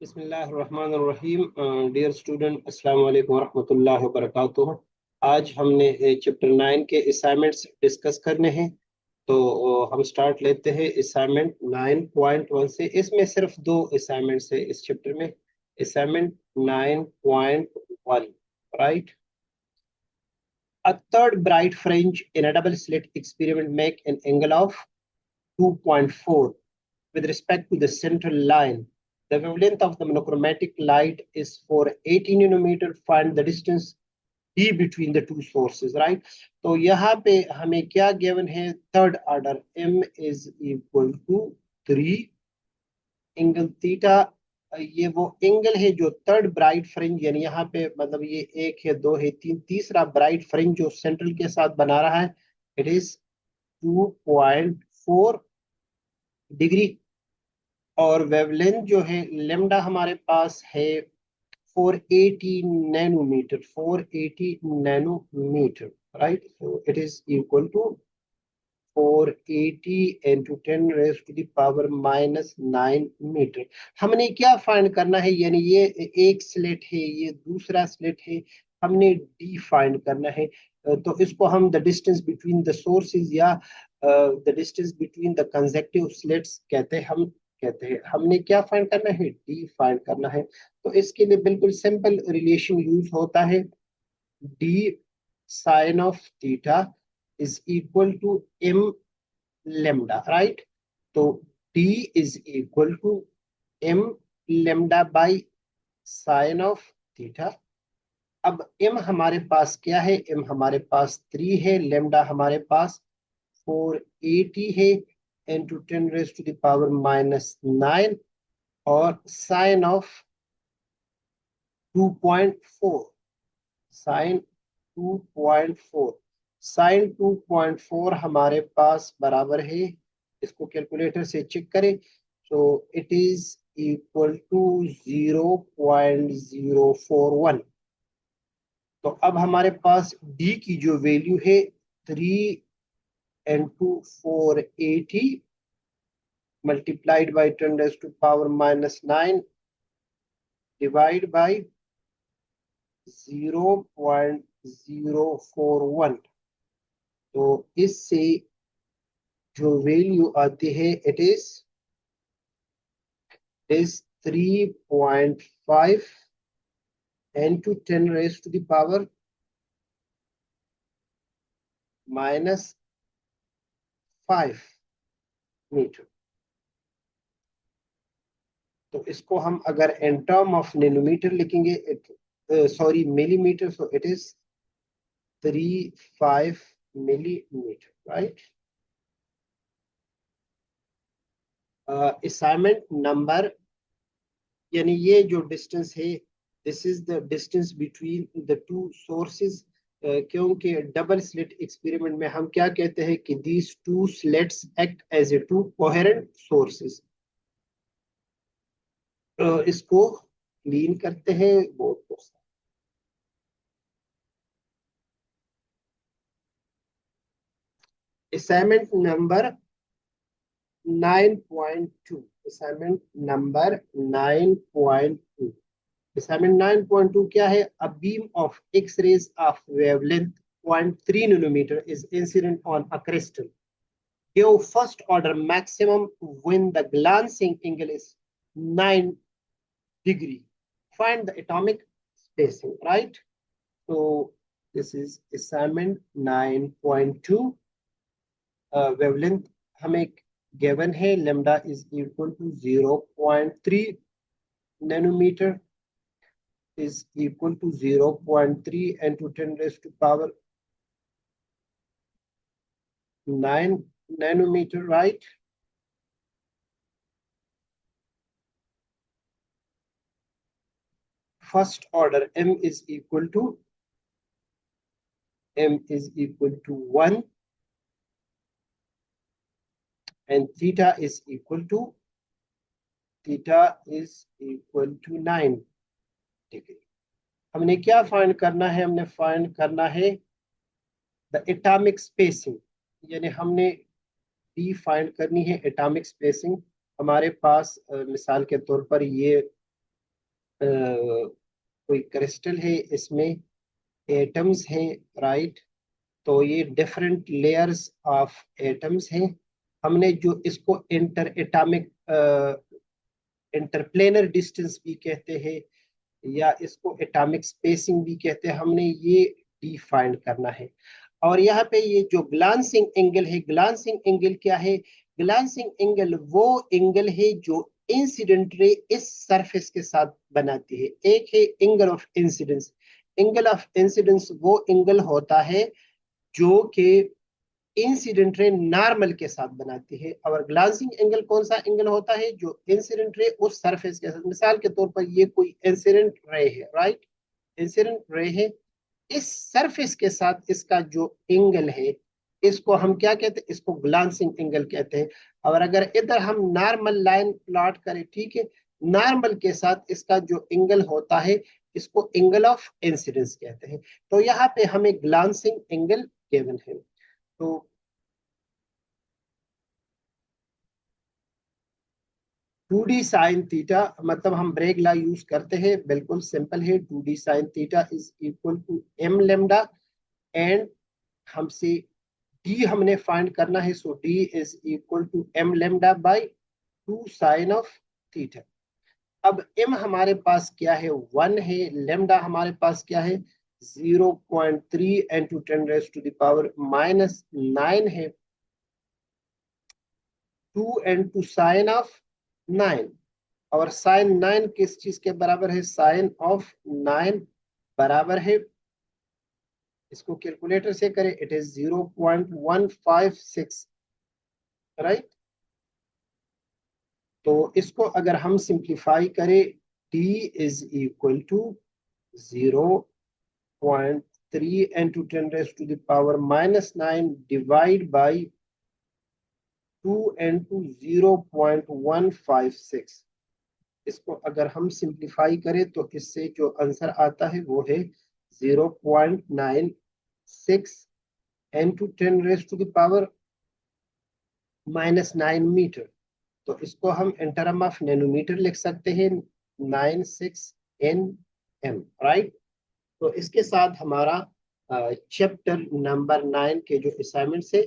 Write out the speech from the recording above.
बिस्मिल्लाहिर्रहमानिर्रहीम। Dear student, अस्सलाम वालेकुम रहमतुल्लाहि व बरकातुहू। आज हमने चैप्टर 9 के असाइनमेंट्स डिस्कस करने हैं। तो हम स्टार्ट लेते हैं असाइनमेंट 9.1 से। इसमें सिर्फ दो असाइनमेंट्स है इस चैप्टर में। Assignment 9.1, right. A third bright fringe in a double slit experiment make an angle of 2.4 with respect to the central line. The wavelength of the monochromatic light is for 80 nanometer. Find the distance d between the two sources, right? तो यहाँ पे हमें क्या given है? Third order m is equal to 3 angle theta. ये वो angle है जो थर्ड ब्राइट फ्रिंज, यानी यहाँ पे मतलब ये एक है, दो है, तीन, तीसरा ब्राइट फ्रिंज जो सेंट्रल के साथ बना रहा है, इट इज 2.4 डिग्री। और वेवलेंथ जो है लेमडा हमारे पास है 480 nanometre, 480 nanometre, right. So it is equal to 480 into 10 raised to the power -9 metre. हमने क्या फाइंड करना है? यानी ये एक स्लिट है, ये दूसरा स्लिट है, हमने डी फाइंड करना है। तो इसको हम the distance between the sources या the distance between the consecutive slits कहते हैं। हम कहते हैं हमने क्या फाइंड करना है? डी फाइंड करना है। तो इसके लिए बिल्कुल सिंपल रिलेशन यूज होता है। D sine of theta is equal to m lambda, right? तो d is equal to m lambda by sin of theta। अब m हमारे पास क्या है? m हमारे पास 3 है, lambda हमारे पास 480 है, into 10 raised to the power -9, और sin of 2.4, sin 2.4, साइन 2.4 हमारे पास बराबर है, इसको कैलकुलेटर से चेक करें, तो इट इज इक्वल टू 0.041। तो अब हमारे पास d की जो वैल्यू है 3 into 480 multiplied by 10 raised to power -9 divide by 0.041। तो इससे जो वैल्यू आती है it is 3.5 into 10 raised to the power -5 metre. तो इसको हम अगर इन टर्म ऑफ नैनोमीटर लिखेंगे, sorry millimetre, so it is 35 millimetre, right. Assignment number, यानी ये जो डिस्टेंस है, this is the distance between the two sources. क्योंकि डबल स्लिट एक्सपेरिमेंट में हम क्या कहते हैं कि these two slits act as a two coherent sources. इसको क्लीन करते हैं बोर्ड को। Assignment number 9.2, assignment number 9.2। Assignment 9.2 क्या है? A beam of X rays of wavelength 0.3 nanometer is incident on a crystal. Give first order maximum when the glancing angle is 9 degree. Find the atomic spacing, right? So this is assignment 9.2. Wavelength हमें given है, lambda is equal to 0.3 nanometer is equal to 0.3 into 10 raised to power 9 nanometer, right? First order m is equal to 1, and theta is equal to 9 degree। हमने क्या find करना है? हमने find करना है the atomic spacing, यानी हमने D find करनी है एटॉमिक स्पेसिंग। हमारे पास मिसाल के तौर पर ये कोई क्रिस्टल है, इसमें एटम्स हैं, राइट। तो ये डिफरेंट लेयर्स ऑफ एटम्स हैं। हमने जो इसको इंटर एटॉमिक इंटरप्लेनर डिस्टेंस भी कहते हैं, या इसको एटॉमिक स्पेसिंग भी कहते हैं, हमने ये डिफाइन करना है। और यहाँ पे ये जो ग्लांसिंग एंगल है, ग्लांसिंग एंगल क्या है? ग्लांसिंग एंगल वो एंगल है जो इंसिडेंट रे इस सरफेस के साथ बनाती है। एक है angle of incidence. Angle of incidence वो एंगल होता है जो कि इंसिडेंट रे नॉर्मल के साथ बनाती है। और ग्लांसिंग एंगल कौन सा एंगल होता है? जो इंसिडेंट रे उस सरफेस के साथ, मिसाल के तौर पर ये कोई इंसिडेंट रे है, राइट, इंसिडेंट रे है, इस सरफेस के साथ इसका जो एंगल है, इसको हम क्या कहते हैं? इसको ग्लांसिंग एंगल कहते हैं। और अगर इधर हम नॉर्मल लाइन प्लॉट करें, ठीक है, नॉर्मल के साथ इसका जो एंगल होता है, इसको एंगल ऑफ इंसिडेंस कहते हैं। तो यहाँ पे हमें ग्लांसिंग एंगल गिवन है। तो 2D साइन थीटा, मतलब हम ब्रेक लॉ यूज करते हैं, बिल्कुल सिंपल है। 2D sine theta is equal to M lambda, and हमसे डी हमने फाइंड करना है, so D is equal to M lambda by 2 sine of theta. अब एम हमारे पास क्या है? 1 है। लेमडा हमारे पास क्या है? 0.3 इंटू 10⁻⁻⁹ है। 2 इंटू साइन ऑफ 9, और साइन 9 किस चीज के बराबर है? साइन ऑफ 9 बराबर है, इसको कैलकुलेटर से करें, इट इज 0.156, राइट। तो इसको अगर हम सिंप्लीफाई करें, t is equal to 0.3 into 10⁻⁻⁹ divide by 2 into 0.156। इसको अगर हम सिंप्लीफाई करें तो इससे जो आंसर आता है वो है 0.96 इंटू 10⁻⁻⁹ तो इसको हम इन टर्म ऑफ नैनोमीटर लिख सकते हैं, 96 Nm, राइट। तो इसके साथ हमारा चैप्टर नंबर 9 के जो असाइनमेंट है